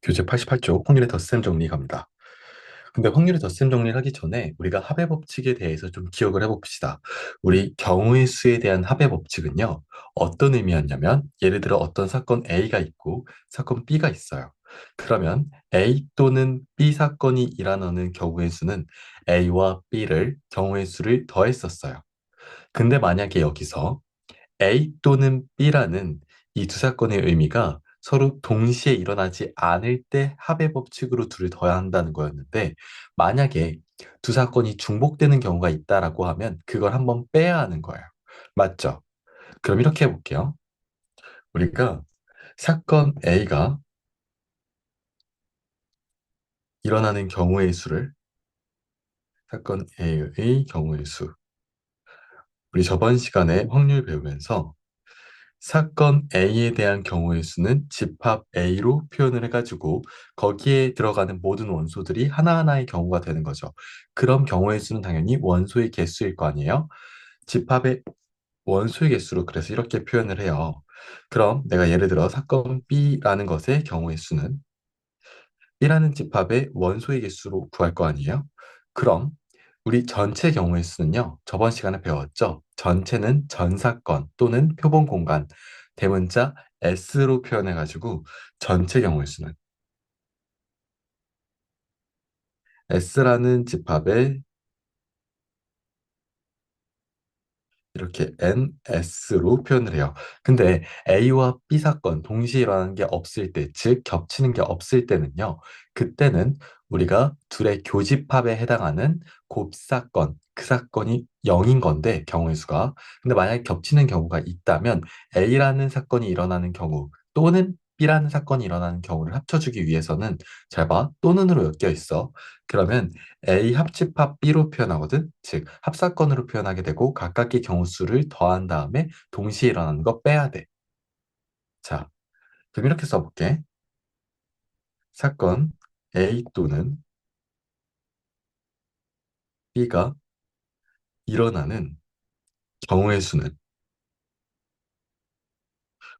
교재 88쪽 확률의 덧셈 정리 갑니다. 근데 확률의 덧셈 정리를 하기 전에 우리가 합의 법칙에 대해서 좀 기억을 해봅시다. 우리 경우의 수에 대한 합의 법칙은요, 어떤 의미였냐면, 예를 들어 어떤 사건 A가 있고 사건 B가 있어요. 그러면 A 또는 B 사건이 일어나는 경우의 수는 A와 B를 경우의 수를 더했었어요. 근데 만약에 여기서 A 또는 B라는 이 두 사건의 의미가 서로 동시에 일어나지 않을 때 합의 법칙으로 둘을 더해야 한다는 거였는데, 만약에 두 사건이 중복되는 경우가 있다라고 하면 그걸 한번 빼야 하는 거예요. 맞죠? 그럼 이렇게 해볼게요. 우리가 사건 A가 일어나는 경우의 수를, 사건 A의 경우의 수, 우리 저번 시간에 확률 배우면서 사건 A에 대한 경우의 수는 집합 A로 표현을 해가지고 거기에 들어가는 모든 원소들이 하나하나의 경우가 되는 거죠. 그럼 경우의 수는 당연히 원소의 개수일 거 아니에요? 집합의 원소의 개수로 그래서 이렇게 표현을 해요. 그럼 내가 예를 들어 사건 B라는 것의 경우의 수는 B라는 집합의 원소의 개수로 구할 거 아니에요? 그럼 우리 전체 경우의 수는요, 저번 시간에 배웠죠? 전체는 전 사건 또는 표본 공간, 대문자 S로 표현해가지고 전체 경우의 수는 S라는 집합의 이렇게 NS로 표현을 해요. 근데 A와 B 사건 동시에 일어나는 게 없을 때, 즉 겹치는 게 없을 때는요. 그때는 우리가 둘의 교집합에 해당하는 곱사건, 그 사건이 0인 건데 경우의 수가. 근데 만약에 겹치는 경우가 있다면 A라는 사건이 일어나는 경우 또는 B라는 사건이 일어나는 경우를 합쳐주기 위해서는 잘 봐, 또는으로 엮여 있어. 그러면 A 합집합 B로 표현하거든. 즉 합사건으로 표현하게 되고 각각의 경우 수를 더한 다음에 동시에 일어나는 거 빼야 돼. 자, 그럼 이렇게 써볼게. 사건 A 또는 B가 일어나는 경우의 수는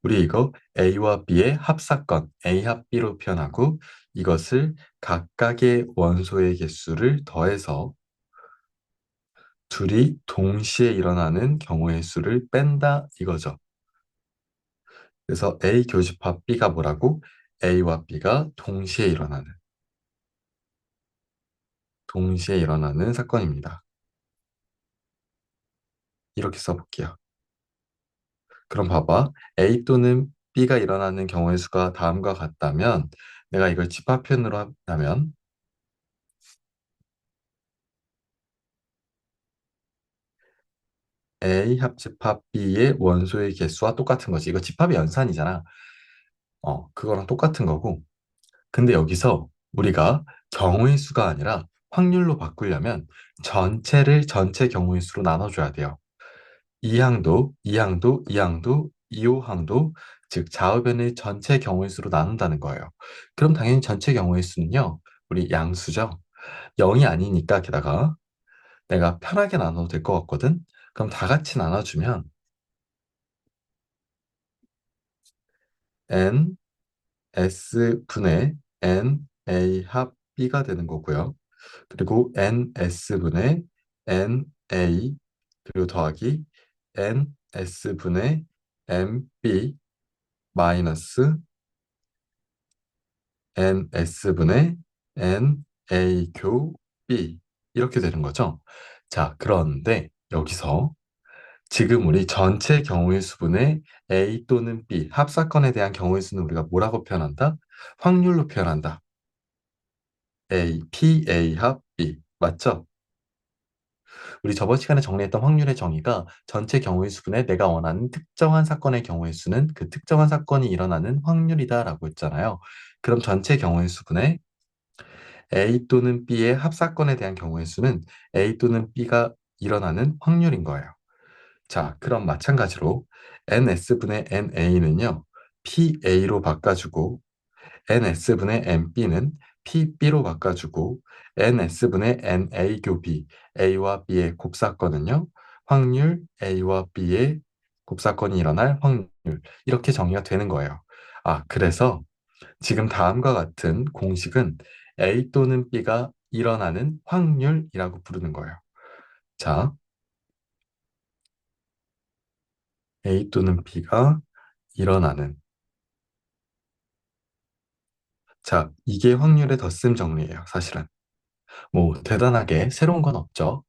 우리 이거 A와 B의 합사건 A 합 B로 표현하고 이것을 각각의 원소의 개수를 더해서 둘이 동시에 일어나는 경우의 수를 뺀다 이거죠. 그래서 A 교집합 B가 뭐라고? A와 B가 동시에 일어나는 사건입니다. 이렇게 써볼게요. 그럼 봐봐. A 또는 B가 일어나는 경우의 수가 다음과 같다면 내가 이걸 집합 표현으로 한다면 A 합집합 B의 원소의 개수와 똑같은 거지. 이거 집합의 연산이잖아. 그거랑 똑같은 거고. 근데 여기서 우리가 경우의 수가 아니라 확률로 바꾸려면 전체를 전체 경우의 수로 나눠줘야 돼요. 이항도, 이항도, 이항도, 이호항도, 즉 좌우변의 전체 경우의 수로 나눈다는 거예요. 그럼 당연히 전체 경우의 수는요, 우리 양수죠. 0이 아니니까 게다가 내가 편하게 나눠도 될 것 같거든. 그럼 다 같이 나눠주면 n s 분의 n a 합 b가 되는 거고요. 그리고 n s 분의 n a 그리고 더하기 n s 분의 m b 마이너스 ns분의 na 교 b 이렇게 되는 거죠. 자, 그런데 여기서 지금 우리 전체 경우의 수분의 a 또는 b 합사건에 대한 경우의 수는 우리가 뭐라고 표현한다? 확률로 표현한다. a, p, a 합 b 맞죠? 우리 저번 시간에 정리했던 확률의 정의가 전체 경우의 수분에 내가 원하는 특정한 사건의 경우의 수는 그 특정한 사건이 일어나는 확률이다라고 했잖아요. 그럼 전체 경우의 수분에 A 또는 B의 합사건에 대한 경우의 수는 A 또는 B가 일어나는 확률인 거예요. 자, 그럼 마찬가지로 NS분의 NA는요, PA로 바꿔주고 NS분의 NB는 PB로 바꿔주고 NS분의 NA 교 B, A와 B의 곱사건은요, 확률 A와 B의 곱사건이 일어날 확률 이렇게 정의가 되는 거예요. 아, 그래서 지금 다음과 같은 공식은 A 또는 B가 일어나는 확률이라고 부르는 거예요. 자, A 또는 B가 일어나는. 자, 이게 확률의 덧셈 정리예요, 사실은. 뭐, 대단하게 새로운 건 없죠.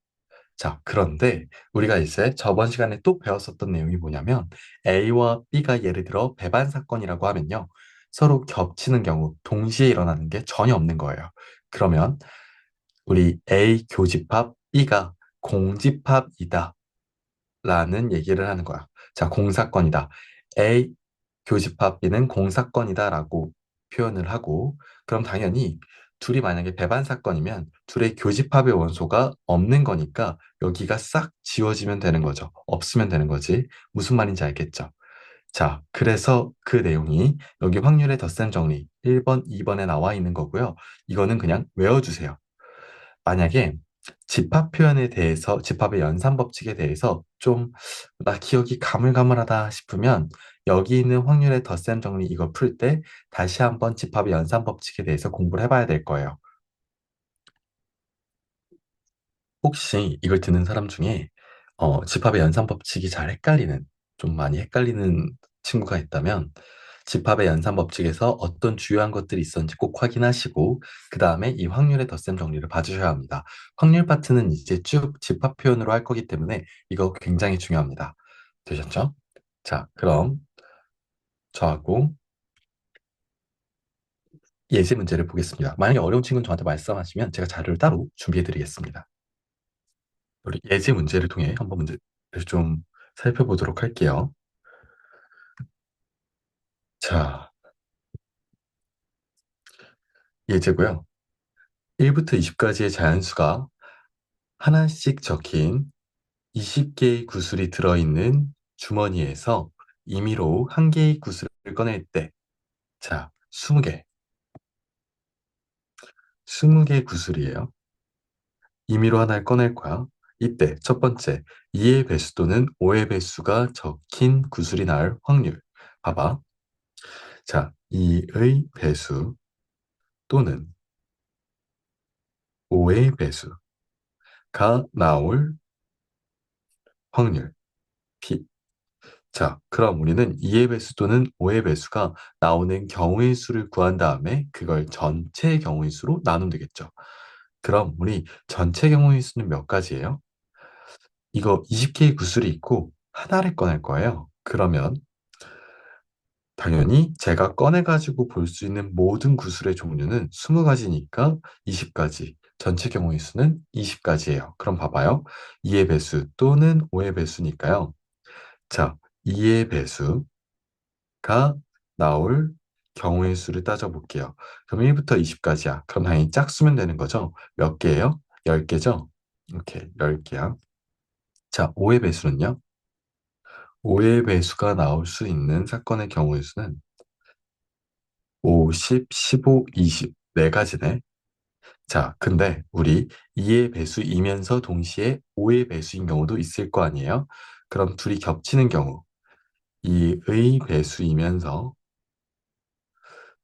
자, 그런데 우리가 이제 저번 시간에 또 배웠었던 내용이 뭐냐면 A와 B가 예를 들어 배반 사건이라고 하면요. 서로 겹치는 경우 동시에 일어나는 게 전혀 없는 거예요. 그러면 우리 A 교집합 B가 공집합이다 라는 얘기를 하는 거야. 자, 공사건이다. A 교집합 B는 공사건이다 라고 표현을 하고 그럼 당연히 둘이 만약에 배반 사건이면 둘의 교집합의 원소가 없는 거니까 여기가 싹 지워지면 되는 거죠. 없으면 되는 거지. 무슨 말인지 알겠죠? 자, 그래서 그 내용이 여기 확률의 덧셈 정리 1번, 2번에 나와 있는 거고요. 이거는 그냥 외워주세요. 만약에 집합 표현에 대해서, 집합의 연산 법칙에 대해서 좀 나 기억이 가물가물하다 싶으면 여기 있는 확률의 덧셈 정리 이거 풀 때 다시 한번 집합의 연산 법칙에 대해서 공부를 해봐야 될 거예요. 혹시 이걸 듣는 사람 중에 집합의 연산 법칙이 잘 헷갈리는, 좀 많이 헷갈리는 친구가 있다면 집합의 연산 법칙에서 어떤 주요한 것들이 있었는지 꼭 확인하시고 그 다음에 이 확률의 덧셈 정리를 봐주셔야 합니다. 확률 파트는 이제 쭉 집합 표현으로 할 거기 때문에 이거 굉장히 중요합니다. 되셨죠? 자, 그럼 저하고 예제 문제를 보겠습니다. 만약에 어려운 친구는 저한테 말씀하시면 제가 자료를 따로 준비해 드리겠습니다. 우리 예제 문제를 통해 한번 문제를 좀 살펴보도록 할게요. 자, 예제고요. 1부터 20까지의 자연수가 하나씩 적힌 20개의 구슬이 들어있는 주머니에서 임의로 한 개의 구슬을 꺼낼 때, 자, 20개, 20개의 구슬이에요. 임의로 하나를 꺼낼 거야. 이때 첫 번째, 2의 배수 또는 5의 배수가 적힌 구슬이 나올 확률. 봐봐. 자, 2의 배수 또는 5의 배수가 나올 확률. P. 자, 그럼 우리는 2의 배수 또는 5의 배수가 나오는 경우의 수를 구한 다음에 그걸 전체 경우의 수로 나누면 되겠죠. 그럼 우리 전체 경우의 수는 몇 가지예요? 이거 20개의 구슬이 있고 하나를 꺼낼 거예요. 그러면 당연히 제가 꺼내가지고 볼 수 있는 모든 구슬의 종류는 20가지니까 20가지. 전체 경우의 수는 20가지예요. 그럼 봐봐요. 2의 배수 또는 5의 배수니까요. 자, 2의 배수가 나올 경우의 수를 따져볼게요. 그럼 1부터 20까지야. 그럼 당연히 짝수면 되는 거죠. 몇 개예요? 10개죠? 오케이, 10개야. 자, 5의 배수는요? 5의 배수가 나올 수 있는 사건의 경우의 수는 5, 10, 15, 20. 네 가지네. 자, 근데 우리 2의 배수이면서 동시에 5의 배수인 경우도 있을 거 아니에요? 그럼 둘이 겹치는 경우, 2의 배수이면서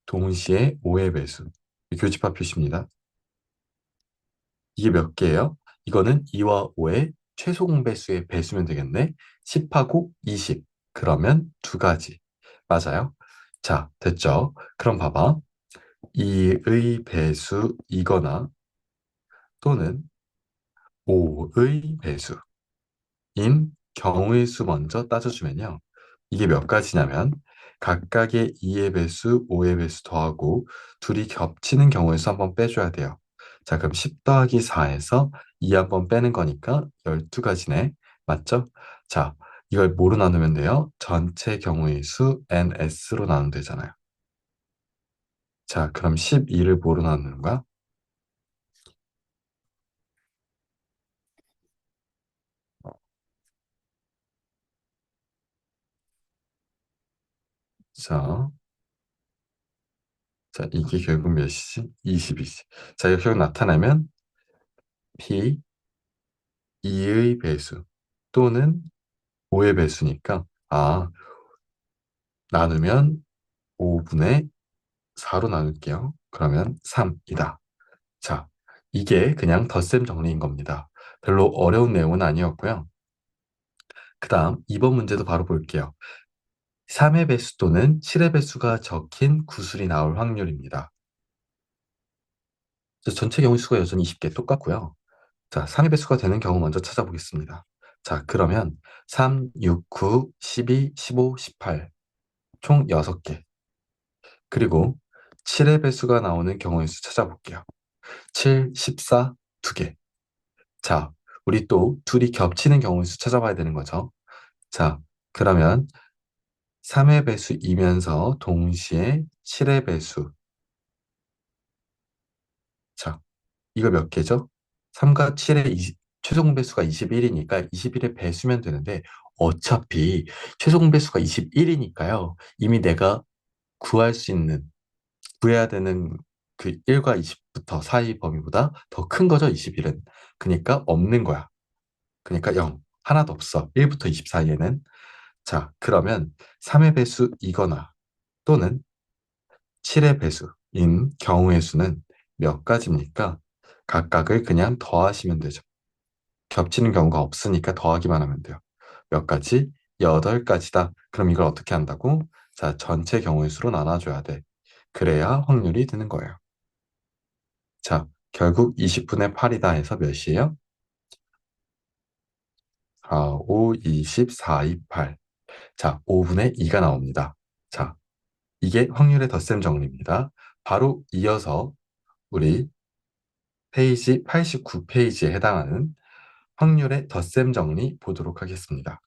동시에 5의 배수. 교집합 표시입니다. 이게 몇 개예요? 이거는 2와 5의 최소 공배수의 배수면 되겠네. 10하고 20. 그러면 두 가지. 맞아요? 자, 됐죠? 그럼 봐봐. 2의 배수이거나 또는 5의 배수인 경우의 수 먼저 따져주면요. 이게 몇 가지냐면 각각의 2의 배수, 5의 배수 더하고 둘이 겹치는 경우의 수 한번 빼줘야 돼요. 자, 그럼 10 더하기 4에서 2 한번 빼는 거니까 12가지네. 맞죠? 자, 이걸 뭐로 나누면 돼요? 전체 경우의 수 NS로 나누면 되잖아요. 자, 그럼 12를 뭐로 나누는 거야? 자, 자, 이게 결국 몇이지? 20이지. 자, 이렇게 결국 나타내면 P 2의 배수 또는 5의 배수니까 나누면 5분의 4로 나눌게요. 그러면 3이다. 자, 이게 그냥 덧셈 정리인 겁니다. 별로 어려운 내용은 아니었고요. 그 다음 2번 문제도 바로 볼게요. 3의 배수 또는 7의 배수가 적힌 구술이 나올 확률입니다. 전체 경우 수가 여전히 20개 똑같고요. 자, 3의 배수가 되는 경우 먼저 찾아보겠습니다. 자, 그러면 3, 6, 9, 12, 15, 18. 총 6개. 그리고 7의 배수가 나오는 경우의 수 찾아볼게요. 7, 14, 2개. 자, 우리 또 둘이 겹치는 경우의 수 찾아봐야 되는 거죠. 자, 그러면 3의 배수이면서 동시에 7의 배수. 자, 이거 몇 개죠? 3과 7의 최종 배수가 21이니까 21의 배수면 되는데 어차피 최종 배수가 21이니까요. 이미 내가 구할 수 있는, 구해야 되는 그 1과 20부터 사이 범위보다 더 큰 거죠, 21은. 그러니까 없는 거야. 그러니까 0. 하나도 없어. 1부터 20 사이에는. 자, 그러면 3의 배수이거나 또는 7의 배수인 경우의 수는 몇 가지입니까? 각각을 그냥 더하시면 되죠. 겹치는 경우가 없으니까 더하기만 하면 돼요. 몇 가지? 8가지다. 그럼 이걸 어떻게 한다고? 자, 전체 경우의 수로 나눠줘야 돼. 그래야 확률이 드는 거예요. 자, 결국 20분의 8이다 해서 몇이에요? 4, 5, 20, 4, 2, 8. 자, 5분의 2가 나옵니다. 자, 이게 확률의 덧셈 정리입니다. 바로 이어서 우리 페이지 89페이지에 해당하는 확률의 덧셈 정리 보도록 하겠습니다.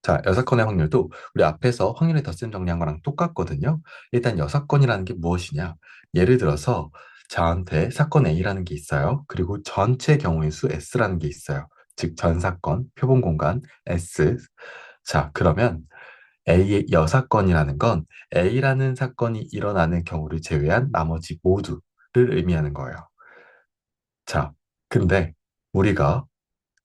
자, 여사건의 확률도 우리 앞에서 확률의 덧셈 정리한 거랑 똑같거든요. 일단 여사건이라는 게 무엇이냐? 예를 들어서 저한테 사건 A라는 게 있어요. 그리고 전체 경우의 수 S라는 게 있어요. 즉, 전 사건, 표본 공간 S. 자, 그러면 A의 여사건이라는 건 A라는 사건이 일어나는 경우를 제외한 나머지 모두를 의미하는 거예요. 자, 근데 우리가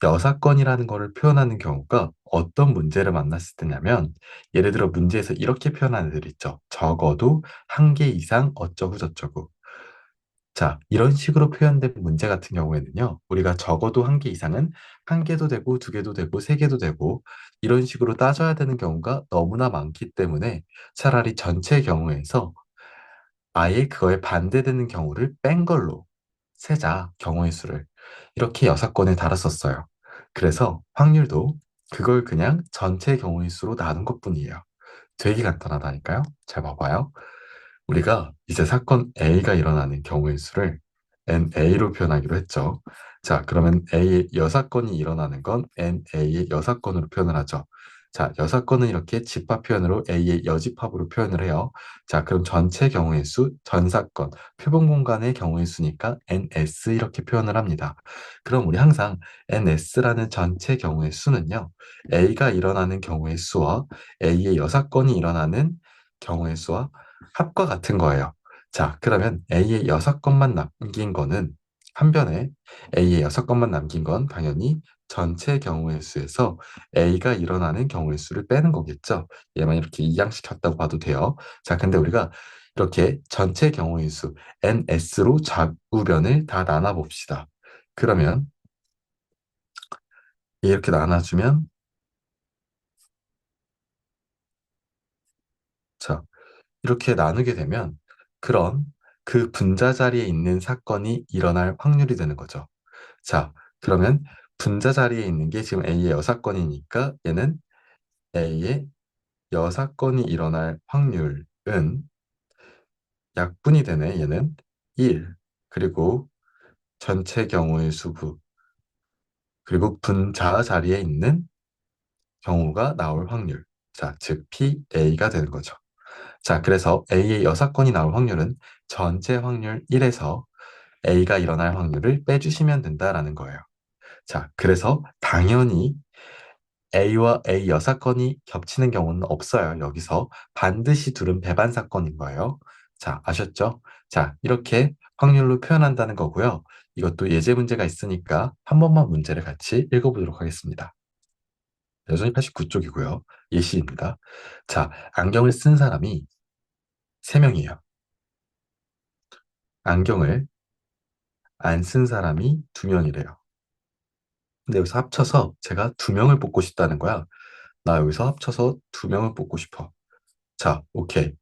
여사건이라는 거를 표현하는 경우가 어떤 문제를 만났을 때냐면, 예를 들어 문제에서 이렇게 표현하는 애들 있죠. 적어도 한 개 이상 어쩌고 저쩌고. 자, 이런 식으로 표현된 문제 같은 경우에는요, 우리가 적어도 한 개 이상은 한 개도 되고 두 개도 되고 세 개도 되고 이런 식으로 따져야 되는 경우가 너무나 많기 때문에 차라리 전체 경우에서 아예 그거에 반대되는 경우를 뺀 걸로 세자, 경우의 수를. 이렇게 여사건에 달았었어요. 그래서 확률도 그걸 그냥 전체 경우의 수로 나눈 것뿐이에요. 되게 간단하다니까요. 잘 봐봐요. 우리가 이제 사건 A가 일어나는 경우의 수를 NA로 표현하기로 했죠. 자, 그러면 A의 여사건이 일어나는 건 NA의 여사건으로 표현을 하죠. 자, 여사건은 이렇게 집합 표현으로 A의 여집합으로 표현을 해요. 자, 그럼 전체 경우의 수, 전 사건, 표본 공간의 경우의 수니까 NS 이렇게 표현을 합니다. 그럼 우리 항상 NS라는 전체 경우의 수는요, A가 일어나는 경우의 수와 A의 여사건이 일어나는 경우의 수와 합과 같은 거예요. 자, 그러면 A의 6건만 남긴 거는 한 변에 A의 6건만 남긴 건 당연히 전체 경우의 수에서 A가 일어나는 경우의 수를 빼는 거겠죠. 얘만 이렇게 이양시켰다고 봐도 돼요. 자, 근데 우리가 이렇게 전체 경우의 수 NS로 좌우변을 다 나눠 봅시다. 그러면 이렇게 나눠주면, 자, 이렇게 나누게 되면 그런 그 분자 자리에 있는 사건이 일어날 확률이 되는 거죠. 자, 그러면 분자 자리에 있는 게 지금 A의 여사건이니까 얘는 A의 여사건이 일어날 확률은 약분이 되네. 얘는 1. 그리고 전체 경우의 수부. 그리고 분자 자리에 있는 경우가 나올 확률. 자, 즉 PA가 되는 거죠. 자, 그래서 A의 여사건이 나올 확률은 전체 확률 1에서 A가 일어날 확률을 빼주시면 된다라는 거예요. 자, 그래서 당연히 A와 A 여사건이 겹치는 경우는 없어요. 여기서 반드시 둘은 배반 사건인 거예요. 자, 아셨죠? 자, 이렇게 확률로 표현한다는 거고요. 이것도 예제 문제가 있으니까 한 번만 문제를 같이 읽어보도록 하겠습니다. 여전히 89쪽이고요. 예시입니다. 자, 안경을 쓴 사람이 3명이에요. 안경을 안 쓴 사람이 2명이래요. 근데 여기서 합쳐서 제가 2명을 뽑고 싶다는 거야. 나 여기서 합쳐서 2명을 뽑고 싶어. 자, 오케이.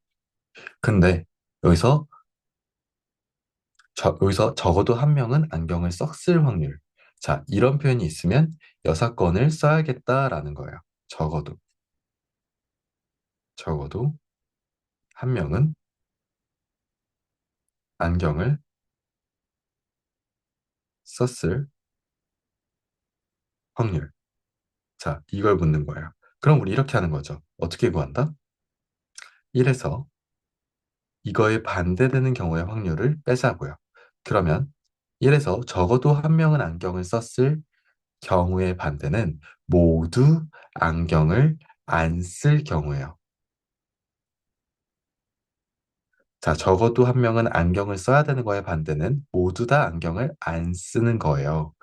근데 여기서 여기서 적어도 1명은 안경을 썼을 확률. 자, 이런 표현이 있으면 여사건을 써야겠다라는 거예요. 적어도 1명은 안경을 썼을 확률. 자, 이걸 묻는 거예요. 그럼 우리 이렇게 하는 거죠. 어떻게 구한다? 1에서 이거에 반대되는 경우의 확률을 빼자고요. 그러면 1에서 적어도 1명은 안경을 썼을 경우의 반대는 모두 안경을 안 쓸 경우예요. 자, 적어도 1명은 안경을 써야 되는 거에 반대는 모두 다 안경을 안 쓰는 거예요.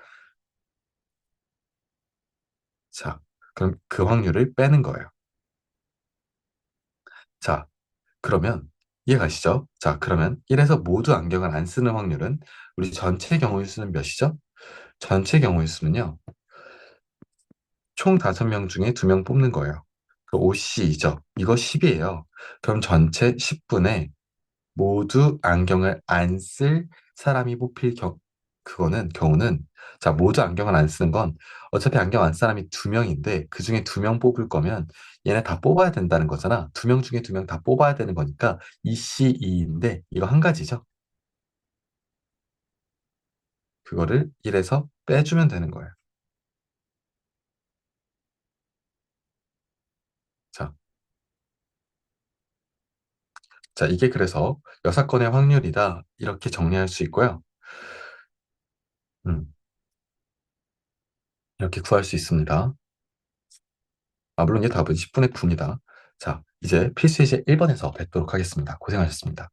자, 그럼 그 확률을 빼는 거예요. 자, 그러면 이해가시죠? 자, 그러면 1에서 모두 안경을 안 쓰는 확률은 우리 전체 경우의 수는 몇이죠? 전체 경우의 수는요. 총 5명 중에 2명 뽑는 거예요. 그 5C이죠. 이거 10이에요. 그럼 전체 10분의 모두 안경을 안 쓸 사람이 뽑힐 경우는 자, 모두 안경을 안 쓰는 건 어차피 안경 안 사람이 2명인데 그 중에 2명 뽑을 거면 얘네 다 뽑아야 된다는 거잖아. 2명 중에 2명 다 뽑아야 되는 거니까 2C2인데 이거 한 가지죠. 그거를 1에서 빼주면 되는 거예요. 자, 자, 이게 그래서 여사건의 확률이다. 이렇게 정리할 수 있고요. 음, 이렇게 구할 수 있습니다. 아, 물론 이 답은 10분의 9입니다. 자, 이제 필수 예제 1번에서 뵙도록 하겠습니다. 고생하셨습니다.